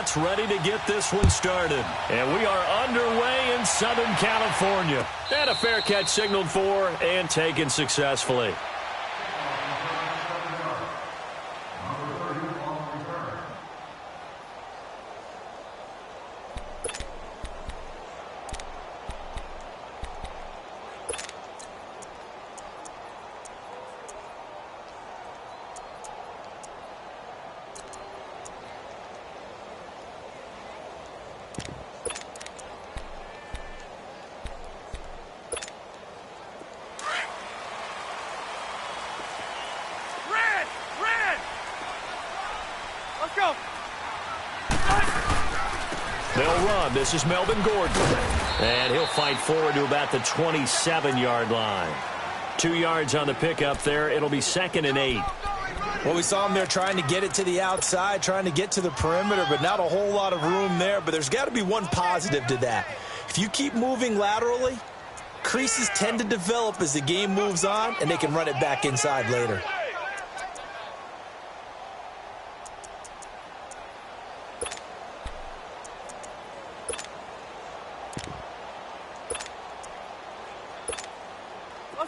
spots ready to get this one started. And we are underway in Southern California. And a fair catch signaled for and taken successfully. They'll run. This is Melvin Gordon. And he'll fight forward to about the 27-yard line. 2 yards on the pickup there. It'll be 2nd and 8. Well, we saw him there trying to get it to the outside, trying to get to the perimeter, but not a whole lot of room there. But there's got to be one positive to that. If you keep moving laterally, creases tend to develop as the game moves on, and they can run it back inside later.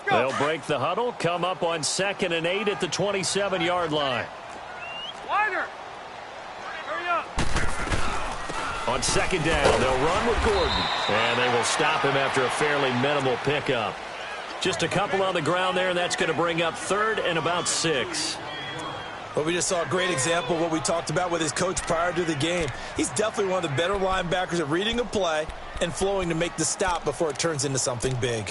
They'll break the huddle, come up on 2nd and 8 at the 27-yard line. Wider. Hurry up. On 2nd down, they'll run with Gordon. And they will stop him after a fairly minimal pickup. Just a couple on the ground there, and that's going to bring up 3rd and about 6. Well, we just saw a great example of what we talked about with his coach prior to the game. He's definitely one of the better linebackers at reading a play and flowing to make the stop before it turns into something big.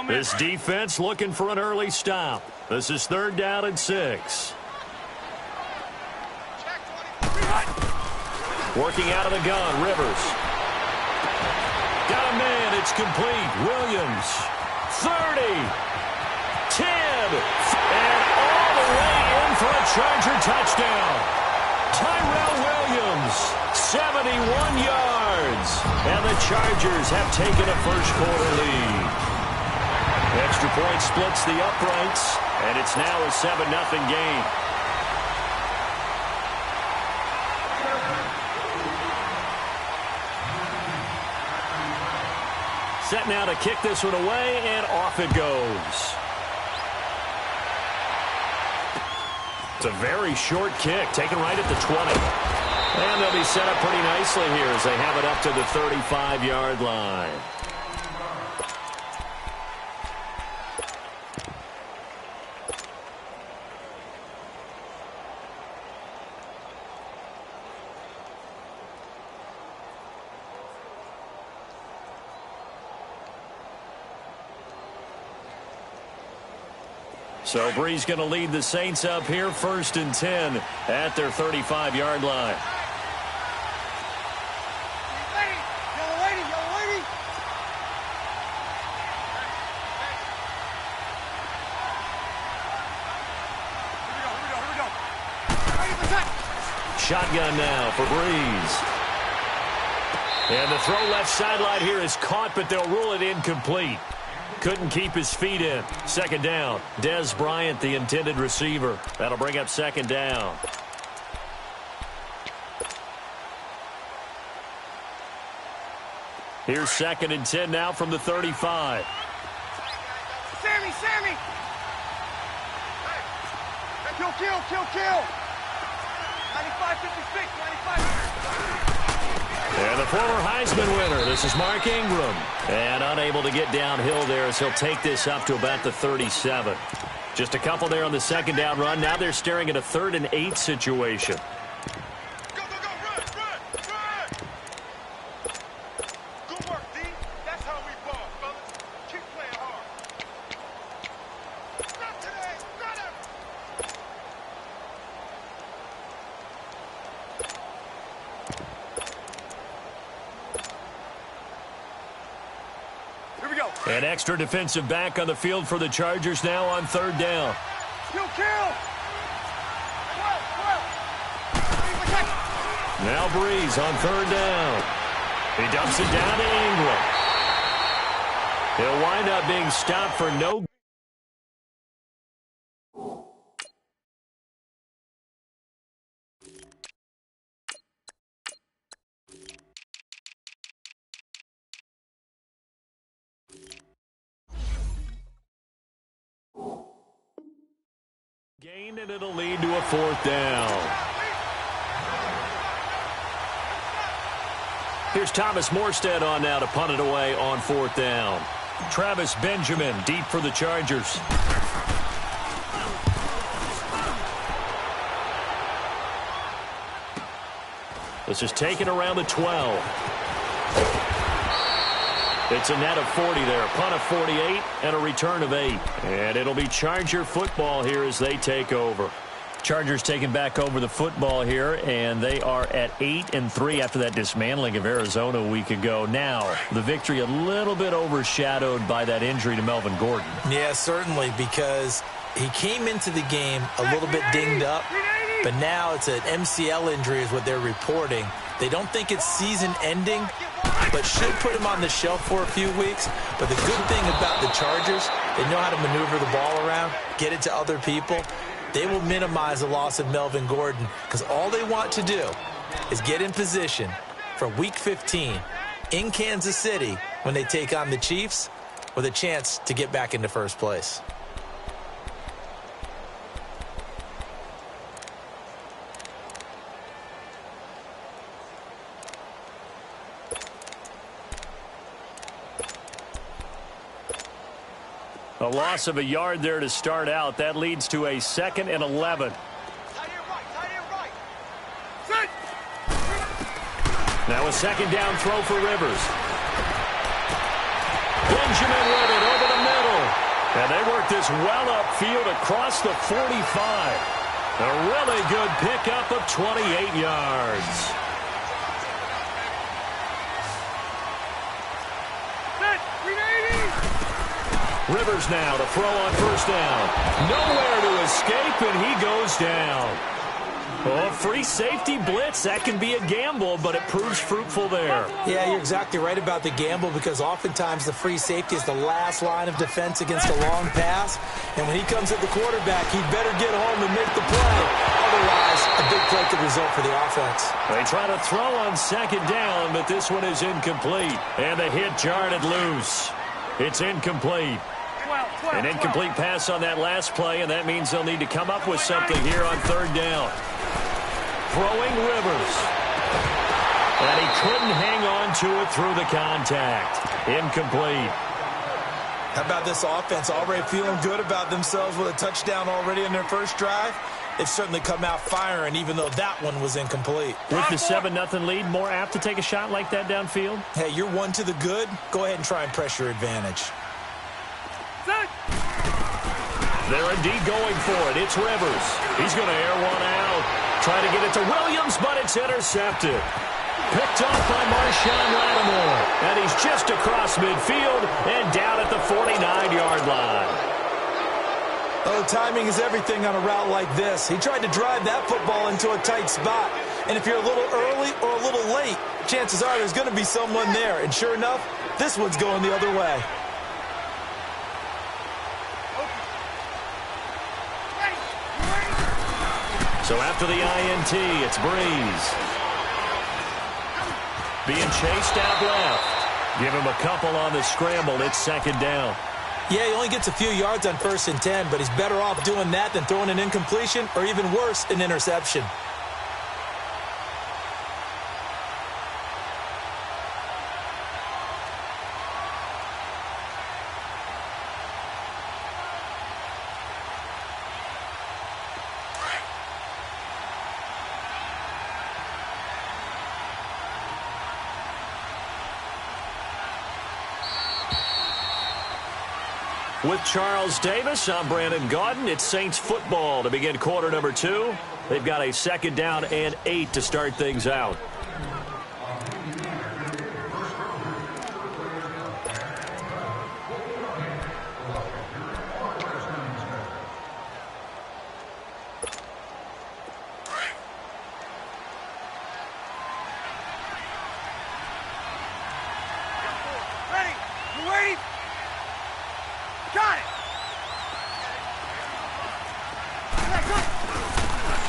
This defense looking for an early stop. This is 3rd down and 6. Working out of the gun, Rivers. Got a man, it's complete. Williams, 30, 10, and all the way in for a Charger touchdown. Tyrell Williams, 71 yards. And the Chargers have taken a first-quarter lead. Extra point splits the uprights, and it's now a 7-0 game. Set now to kick this one away, and off it goes. It's a very short kick, taken right at the 20. And they'll be set up pretty nicely here as they have it up to the 35-yard line. So Bree's going to lead the Saints up here, 1st and 10 at their 35-yard line. Shotgun now for Breeze. And the throw left sideline here is caught, but they'll rule it incomplete. Couldn't keep his feet in. 2nd down. Dez Bryant, the intended receiver. That'll bring up 2nd down. Here's 2nd and 10 now from the 35. Sammy! Kill! 95, 56, 95. And the former Heisman winner, this is Mark Ingram. And unable to get downhill there as he'll take this up to about the 37. Just a couple there on the 2nd down run. Now they're staring at a 3rd and 8 situation. Go, run! Good work, D. That's how we ball, fellas. Keep playing hard. Not today, got him! An extra defensive back on the field for the Chargers now on 3rd down. Kill! Now Breeze on third down. He dumps it down to Ingram. He'll wind up being stopped for no. Gained, and it'll lead to a fourth down. Here's Thomas Morstead on now to punt it away on fourth down. Travis Benjamin deep for the Chargers. This is taken around the 12. It's a net of 40 there. Punt of 48 and a return of 8. And it'll be Charger football here as they take over. Chargers taking back over the football here, and they are at 8-3 after that dismantling of Arizona a week ago. Now, the victory a little bit overshadowed by that injury to Melvin Gordon. Yeah, certainly, because he came into the game a little bit dinged up, but now it's an MCL injury is what they're reporting. They don't think it's season-ending, but should put him on the shelf for a few weeks. But the good thing about the Chargers, they know how to maneuver the ball around, get it to other people. They will minimize the loss of Melvin Gordon because all they want to do is get in position for Week 15 in Kansas City when they take on the Chiefs with a chance to get back into first place. A loss of a yard there to start out. That leads to a 2nd and 11. Now a second down throw for Rivers. Benjamin with it over the middle. And they work this well upfield across the 45. A really good pickup of 28 yards. Rivers now to throw on first down. Nowhere to escape, and he goes down. Oh, free safety blitz. That can be a gamble, but it proves fruitful there. Yeah, you're exactly right about the gamble because oftentimes the free safety is the last line of defense against a long pass. And when he comes at the quarterback, he'd better get home and make the play. Otherwise, a big play could result for the offense. They try to throw on second down, but this one is incomplete. And the hit jarred it loose. It's incomplete. An incomplete pass on that last play, and that means they'll need to come up with something here on third down. Throwing Rivers. And he couldn't hang on to it through the contact. Incomplete. How about this offense already feeling good about themselves with a touchdown already in their first drive? They've certainly come out firing, even though that one was incomplete. With the 7-0 lead, more apt to take a shot like that downfield? Hey, you're one to the good. Go ahead and try and press your advantage. They're indeed going for it. It's Rivers. He's going to air one out. Trying to get it to Williams, but it's intercepted. Picked off by Marshawn Lattimore. And he's just across midfield and down at the 49-yard line. Oh, timing is everything on a route like this. He tried to drive that football into a tight spot. And if you're a little early or a little late, chances are there's going to be someone there. And sure enough, this one's going the other way. So after the INT, it's Breeze. Being chased out left. Give him a couple on the scramble. It's second down. Yeah, he only gets a few yards on 1st and 10, but he's better off doing that than throwing an incompletion or even worse, an interception. With Charles Davis, I'm Brandon Gaudin. It's Saints football to begin quarter number 2. They've got a 2nd down and 8 to start things out.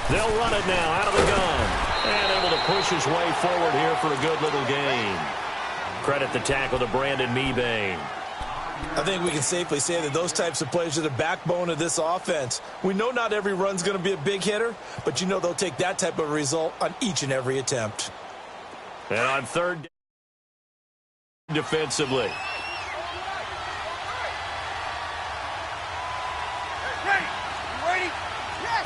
They'll run it now out of the gun. And able to push his way forward here for a good little gain. Credit the tackle to Brandon Mebane. I think we can safely say that those types of plays are the backbone of this offense. We know not every run's going to be a big hitter, but you know they'll take that type of result on each and every attempt. And on third defensively. Ready? You ready? Yes!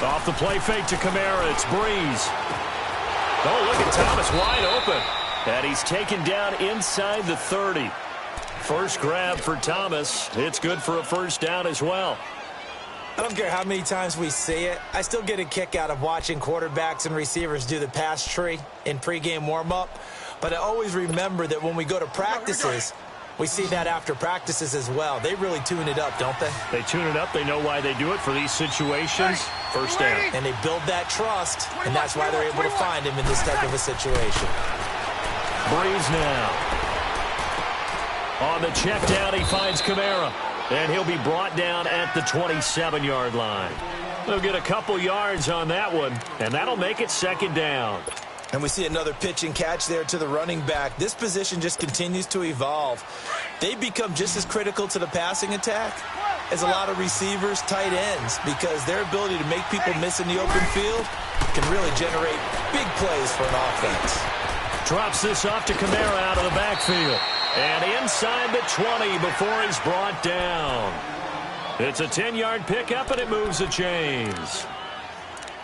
Off the play fake to Kamara, it's Breeze. Oh, look at Thomas wide open. And he's taken down inside the 30. First grab for Thomas. It's good for a first down as well. I don't care how many times we see it. I still get a kick out of watching quarterbacks and receivers do the pass tree in pregame warm-up. But I always remember that when we go to practices, we see that after practices as well. They really tune it up, don't they? They tune it up. They know why they do it for these situations. First down. And they build that trust, and that's why they're able to find him in this type of a situation. Breeze now. On the check down, he finds Kamara. And he'll be brought down at the 27-yard line. They'll get a couple yards on that one, and that'll make it second down. And we see another pitch and catch there to the running back. This position just continues to evolve. They become just as critical to the passing attack as a lot of receivers, tight ends, because their ability to make people miss in the open field can really generate big plays for an offense. Drops this off to Kamara out of the backfield. And inside the 20 before he's brought down. It's a 10-yard pickup, and it moves the chains.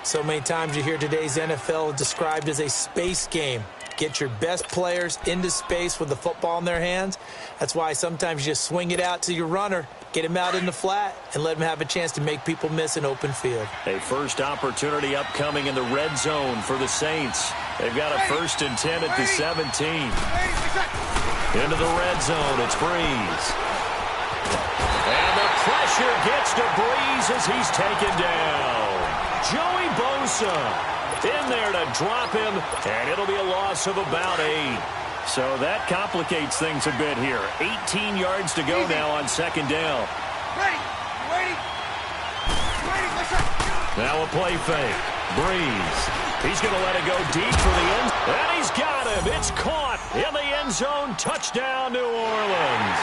So many times you hear today's NFL described as a space game. Get your best players into space with the football in their hands. That's why sometimes you just swing it out to your runner, get him out in the flat, and let him have a chance to make people miss an open field. A first opportunity upcoming in the red zone for the Saints. They've got a 1st and 10 at the 17. Into the red zone, it's Breeze. And the pressure gets to Breeze as he's taken down. Joey Bosa in there to drop him, and it'll be a loss of about 8. So that complicates things a bit here. 18 yards to go now on second down. Ready? Ready? Ready? Now a play fake. Breeze. He's going to let it go deep for the end. And he's got him. It's caught in the end zone. Touchdown, New Orleans.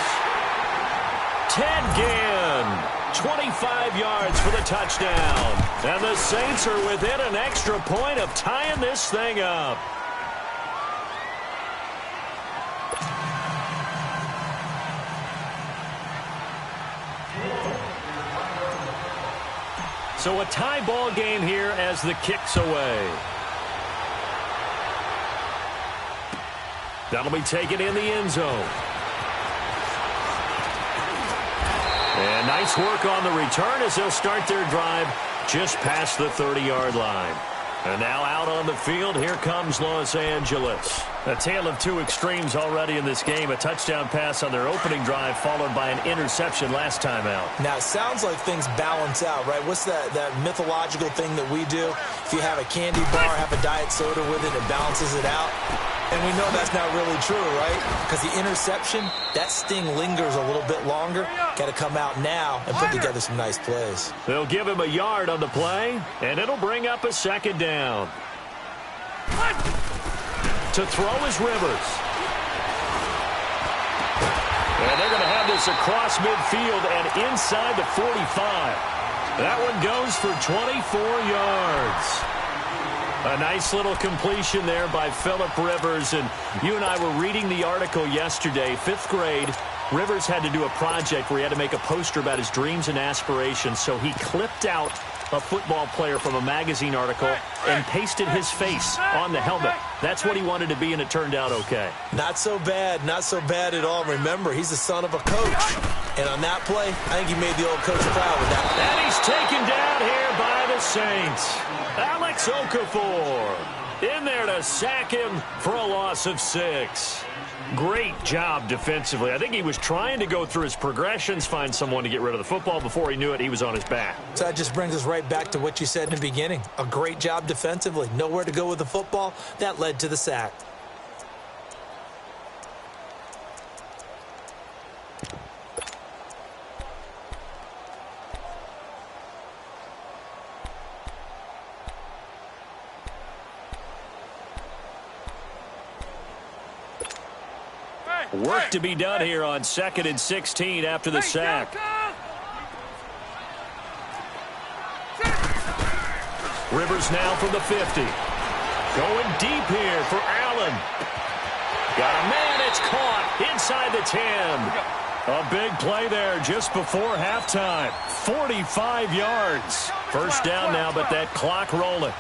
Tateskin, 25 yards for the touchdown. And the Saints are within an extra point of tying this thing up. So a tie ball game here as the kick's away. That'll be taken in the end zone. And nice work on the return as they'll start their drive just past the 30-yard line. And now out on the field, here comes Los Angeles. A tale of two extremes already in this game. A touchdown pass on their opening drive followed by an interception last time out. Now, it sounds like things balance out, right? What's that mythological thing that we do? If you have a candy bar, have a diet soda with it, it balances it out. And we know that's not really true, right? Because the interception, that sting lingers a little bit longer. Got to come out now and put together some nice plays. They'll give him a yard on the play, and it'll bring up a second down. To throw is Rivers. And they're going to have this across midfield and inside the 45. That one goes for 24 yards. A nice little completion there by Phillip Rivers. And you and I were reading the article yesterday, 5th grade. Rivers had to do a project where he had to make a poster about his dreams and aspirations. So he clipped out a football player from a magazine article and pasted his face on the helmet. That's what he wanted to be, and it turned out okay. Not so bad at all. Remember, he's the son of a coach. And on that play, I think he made the old coach proud with that. And he's taken down here by the Saints. Alex Okafor in there to sack him for a loss of 6. Great job defensively. I think he was trying to go through his progressions, find someone to get rid of the football. Before he knew it, he was on his back. So that just brings us right back to what you said in the beginning. A great job defensively. Nowhere to go with the football. That led to the sack. Work to be done here on 2nd and 16 after the sack. Rivers now from the 50. Going deep here for Allen. Got a man, it's caught inside the 10. A big play there just before halftime. 45 yards. First down now, but that clock rolling.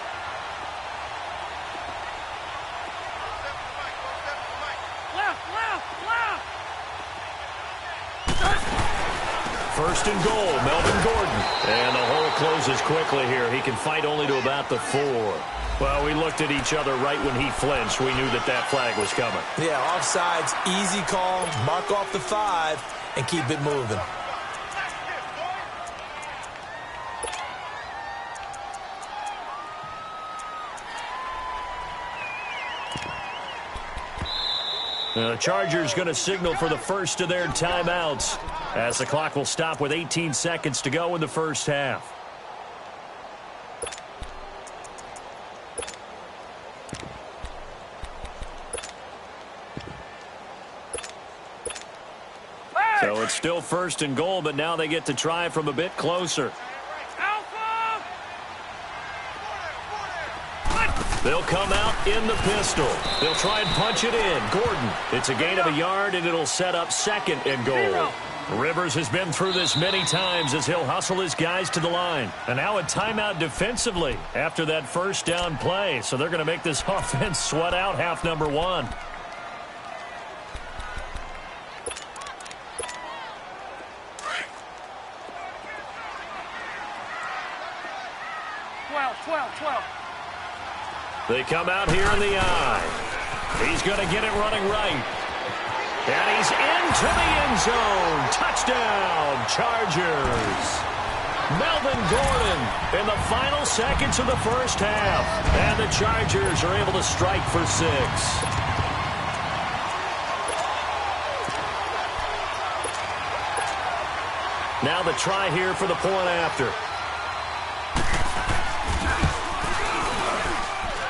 First and goal, Melvin Gordon. And the hole closes quickly here. He can fight only to about the 4. Well, we looked at each other right when he flinched. We knew that that flag was coming. Yeah, offsides, easy call. Mark off the 5 and keep it moving. The Chargers going to signal for the first of their timeouts as the clock will stop with 18 seconds to go in the first half. So it's still first and goal, but now they get to try from a bit closer. They'll come out in the pistol. They'll try and punch it in. Gordon, it's a gain of a yard, and it'll set up 2nd and goal. Rivers has been through this many times as he'll hustle his guys to the line. And now a timeout defensively after that first down play. So they're going to make this offense sweat out half number 1. They come out here in the eye. He's going to get it running right. And he's into the end zone. Touchdown, Chargers. Melvin Gordon in the final seconds of the first half. And the Chargers are able to strike for 6. Now the try here for the point after.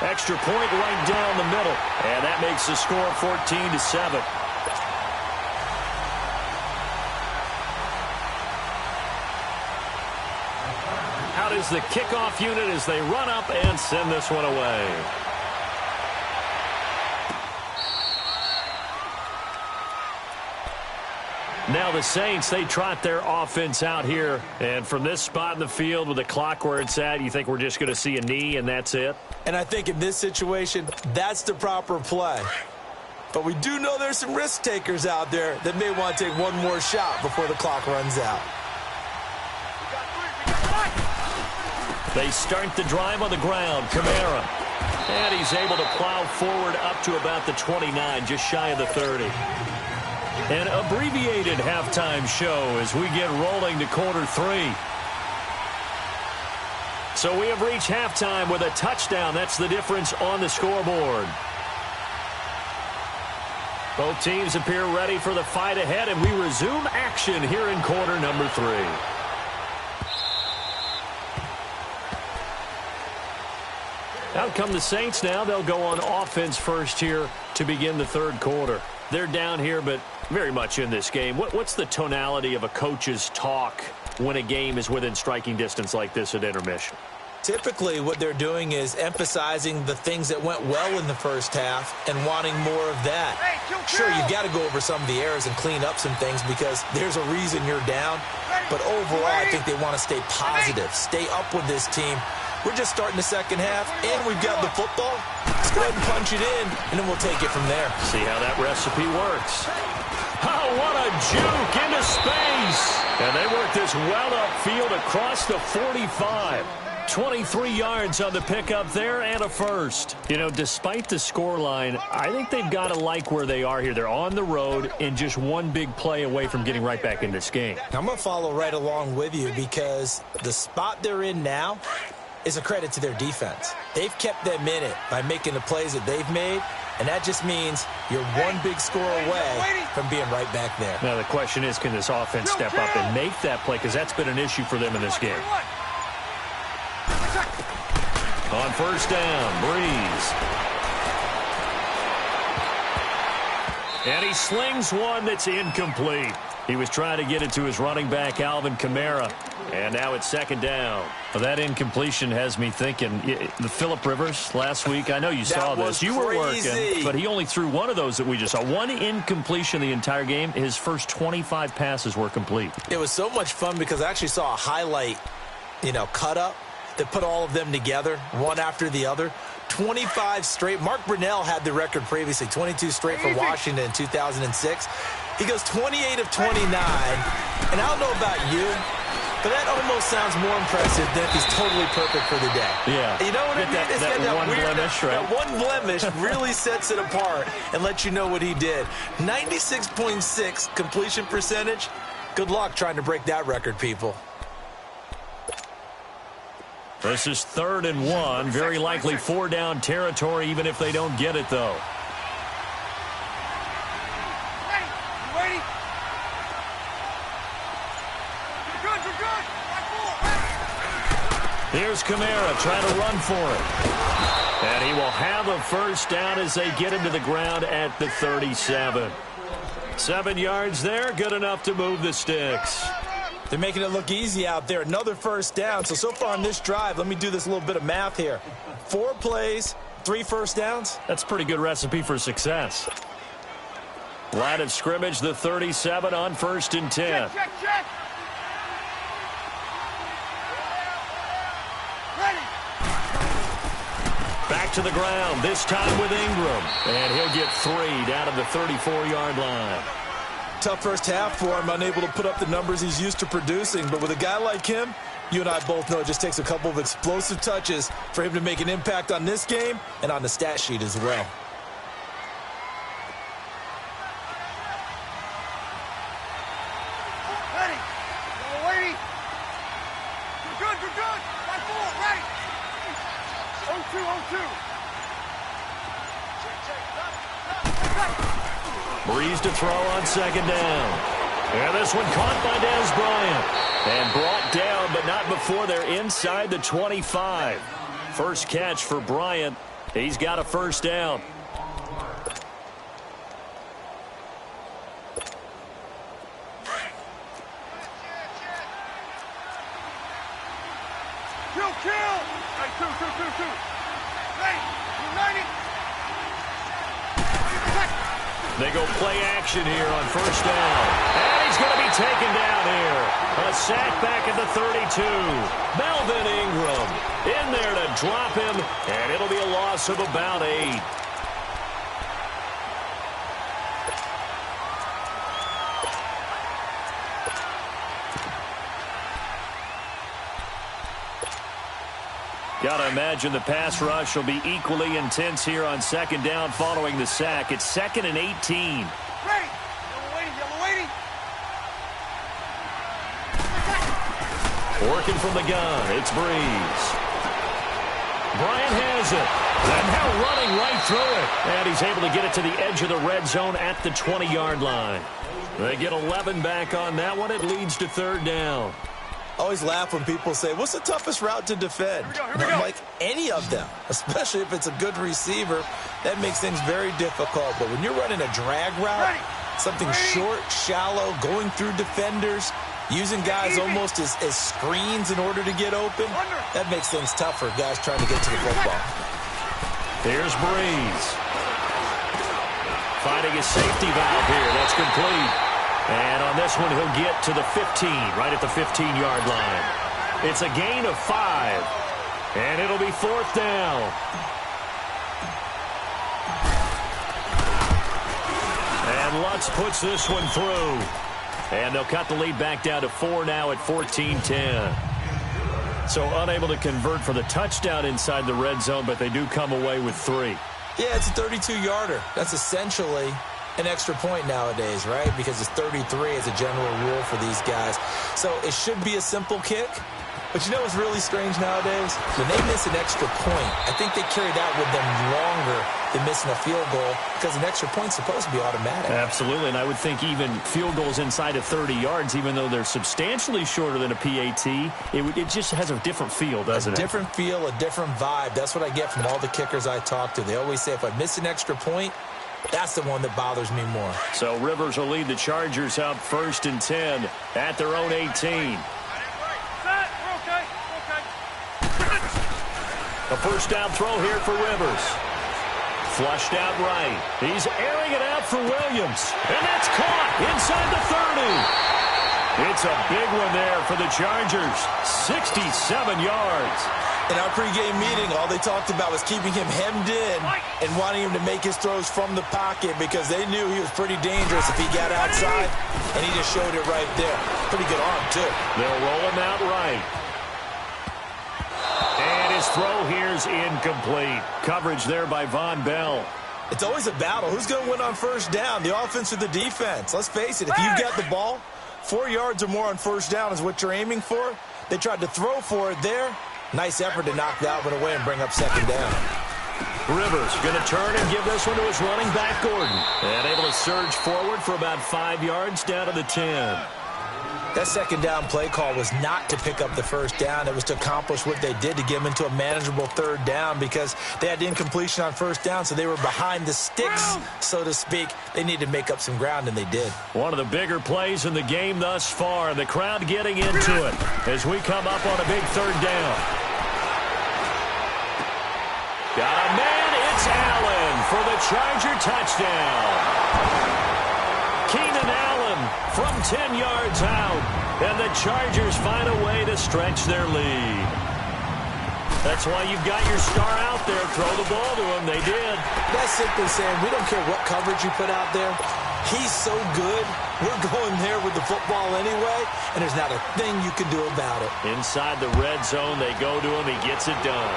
Extra point right down the middle. And that makes the score 14-7. Out is the kickoff unit as they run up and send this one away. Now the Saints, they trot their offense out here. And from this spot in the field with the clock where it's at, you think we're just going to see a knee and that's it? And I think in this situation, that's the proper play. But we do know there's some risk takers out there that may want to take one more shot before the clock runs out. They start the drive on the ground. Kamara. And he's able to plow forward up to about the 29, just shy of the 30. An abbreviated halftime show as we get rolling to quarter 3. So we have reached halftime with a touchdown. That's the difference on the scoreboard. Both teams appear ready for the fight ahead, and we resume action here in quarter number 3. Out come the Saints now. They'll go on offense first here to begin the third quarter. They're down here, but very much in this game. What's the tonality of a coach's talk when a game is within striking distance like this at intermission? Typically, what they're doing is emphasizing the things that went well in the first half and wanting more of that. Sure, you've got to go over some of the errors and clean up some things because there's a reason you're down. But overall, I think they want to stay positive, stay up with this team. We're just starting the second half, and we've got the football. Let's go ahead and punch it in, and then we'll take it from there. See how that recipe works. Oh, what a juke into space. And they work this well upfield across the 45. 23 yards on the pickup there and a first. You know, despite the scoreline, I think they've got to like where they are here. They're on the road and just one big play away from getting right back in this game. I'm going to follow right along with you because the spot they're in now – is a credit to their defense. They've kept them in it by making the plays that they've made, And that just means you're one big score away from being right back there. Now, the question is, can this offense step up and make that play? Because that's been an issue for them in this game. On first down, Breeze. And he slings one that's incomplete. He was trying to get it to his running back, Alvin Kamara. And now it's second down. Well, that incompletion has me thinking, the Phillip Rivers last week, I know you saw this. You were working, but he only threw one of those that we just saw. One incompletion the entire game. His first 25 passes were complete. It was so much fun because I actually saw a highlight, cut up that put all of them together, one after the other. 25 straight. Mark Brunell had the record previously, 22 straight for Washington in 2006. He goes 28 of 29, and I don't know about you, but that almost sounds more impressive than if he's totally perfect for the day. Yeah. You know what I mean? That one blemish, right? That one blemish really sets it apart and lets you know what he did. 96.6 completion percentage. Good luck trying to break that record, people. This is 3rd and 1. Very likely 4-down territory, even if they don't get it, though. Here's Kamara trying to run for it. And he will have a first down as they get him to the ground at the 37. 7 yards there, good enough to move the sticks. They're making it look easy out there. Another first down. So far on this drive, let me do this little bit of math here. 4 plays, 3 first downs. That's a pretty good recipe for success. Line of scrimmage, the 37 on 1st and 10. Check. Back to the ground, this time with Ingram. And he'll get 3 down at the 34-yard line. Tough first half for him, unable to put up the numbers he's used to producing. But with a guy like him, you and I both know it just takes a couple of explosive touches for him to make an impact on this game and on the stat sheet as well. Ready. Ready. You're good. Back forward, ready. 0-2. Breeze to throw on 2nd down. And this one caught by Dez Bryant. And brought down, but not before they're inside the 25. First catch for Bryant. He's got a first down. Kill. Hey, two. Ready. United. They go play action here on first down. And he's going to be taken down here. A sack back at the 32. Melvin Ingram in there to drop him, and it'll be a loss of about 8. Got to imagine the pass rush will be equally intense here on 2nd down following the sack. It's 2nd and 18. Ready. Yellow waiting. Working from the gun, it's Breeze. Bryant has it. And now running right through it. And he's able to get it to the edge of the red zone at the 20-yard line. They get 11 back on that one. It leads to 3rd down. I always laugh when people say, what's the toughest route to defend? Here we go. I'm like, any of them, especially if it's a good receiver, that makes things very difficult. But when you're running a drag route, something short, shallow, going through defenders, using guys almost as screens in order to get open, that makes things tough for guys trying to get to the football. Here's Breeze. Finding a safety valve here. That's complete. And on this one, he'll get to the 15, right at the 15-yard line. It's a gain of 5, and it'll be 4th down. And Lutz puts this one through. And they'll cut the lead back down to 4 now at 14-10. So unable to convert for the touchdown inside the red zone, but they do come away with 3. Yeah, it's a 32-yarder. That's essentially an extra point nowadays, right? Because it's 33 as a general rule for these guys. So it should be a simple kick. But you know what's really strange nowadays? When they miss an extra point, I think they carry that with them longer than missing a field goal because an extra point's supposed to be automatic. Absolutely, and I would think even field goals inside of 30 yards, even though they're substantially shorter than a PAT, it just has a different feel, doesn't it? A different feel, a different vibe. That's what I get from all the kickers I talk to. They always say if I miss an extra point, that's the one that bothers me more. So Rivers will lead the Chargers up 1st and 10 at their own 18. A first down throw here for Rivers. Flushed out right. He's airing it out for Williams. And that's caught inside the 30. It's a big one there for the Chargers. 67 yards. In our pregame meeting, all they talked about was keeping him hemmed in and wanting him to make his throws from the pocket because they knew he was pretty dangerous if he got outside, and he just showed it right there. Pretty good arm, too. They'll roll him out right. And his throw here's incomplete. Coverage there by Von Bell. It's always a battle. Who's going to win on first down, the offense or the defense? Let's face it, if you've got the ball, 4 yards or more on first down is what you're aiming for. They tried to throw for it there. Nice effort to knock that one away and bring up second down. Rivers going to turn and give this one to his running back, Gordon. And able to surge forward for about 5 yards down to the 10. That second down play call was not to pick up the first down. It was to accomplish what they did to get them into a manageable third down because they had incompletion on first down, so they were behind the sticks, so to speak. They needed to make up some ground, and they did. One of the bigger plays in the game thus far. The crowd getting into it as we come up on a big third down. Got a man. It's Allen for the Charger touchdown. Keenan Allen from 10 yards out, and the Chargers find a way to stretch their lead. That's why you've got your star out there. Throw the ball to him. They did. That's simply saying we don't care what coverage you put out there. He's so good. We're going there with the football anyway, and there's not a thing you can do about it. Inside the red zone, they go to him. He gets it done.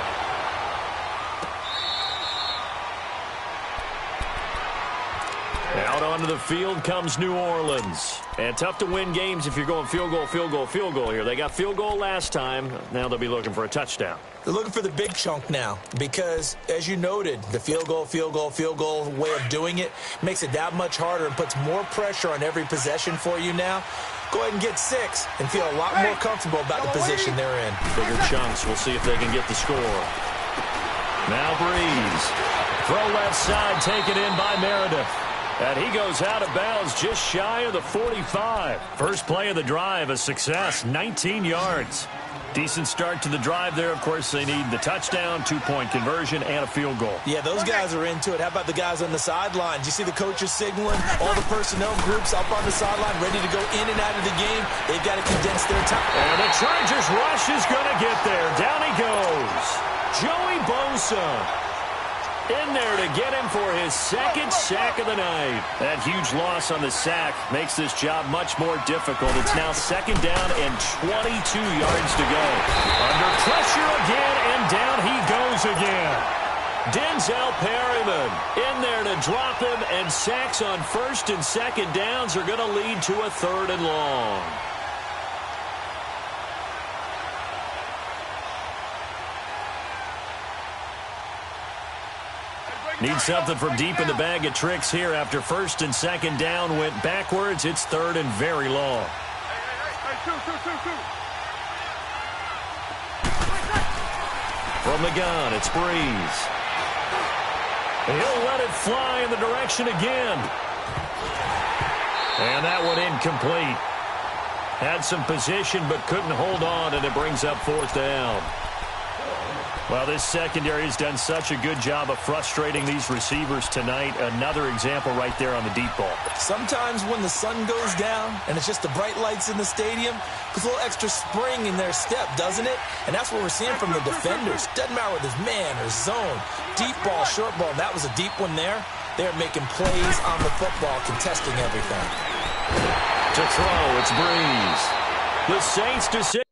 Out onto the field comes New Orleans. And tough to win games if you're going field goal, field goal, field goal here. They got field goal last time. Now they'll be looking for a touchdown. They're looking for the big chunk now because, as you noted, the field goal way of doing it makes it that much harder and puts more pressure on every possession for you now. Go ahead and get 6 and feel a lot more comfortable about the position they're in. Bigger chunks. We'll see if they can get the score. Now Breeze. Throw left side, taken in by Meredith. And he goes out of bounds just shy of the 45. First play of the drive, a success, 19 yards. Decent start to the drive there. Of course, they need the touchdown, 2-point conversion, and a field goal. Yeah, those guys are into it. How about the guys on the sidelines? You see the coaches signaling, all the personnel groups up on the sideline ready to go in and out of the game. They've got to condense their time. And the Chargers rush is going to get there. Down he goes. Joey Bosa in there to get him for his second sack of the night. That huge loss on the sack makes this job much more difficult. It's now second down and 22 yards to go. Under pressure again, and down he goes again. Denzel Perryman in there to drop him, and sacks on first and second downs are going to lead to a third and long. Need something from deep in the bag of tricks here after first and second down went backwards. It's third and very long. From the gun, it's Breeze. He'll let it fly in the direction again. And that one incomplete. Had some position but couldn't hold on, and it brings up fourth down. Well, this secondary has done such a good job of frustrating these receivers tonight. Another example right there on the deep ball. Sometimes when the sun goes down and it's just the bright lights in the stadium, there's a little extra spring in their step, doesn't it? And that's what we're seeing from the defenders. Doesn't matter whether it's man or zone, deep ball, short ball. That was a deep one there. They're making plays on the football, contesting everything. To throw, it's Breeze. The Saints to 6.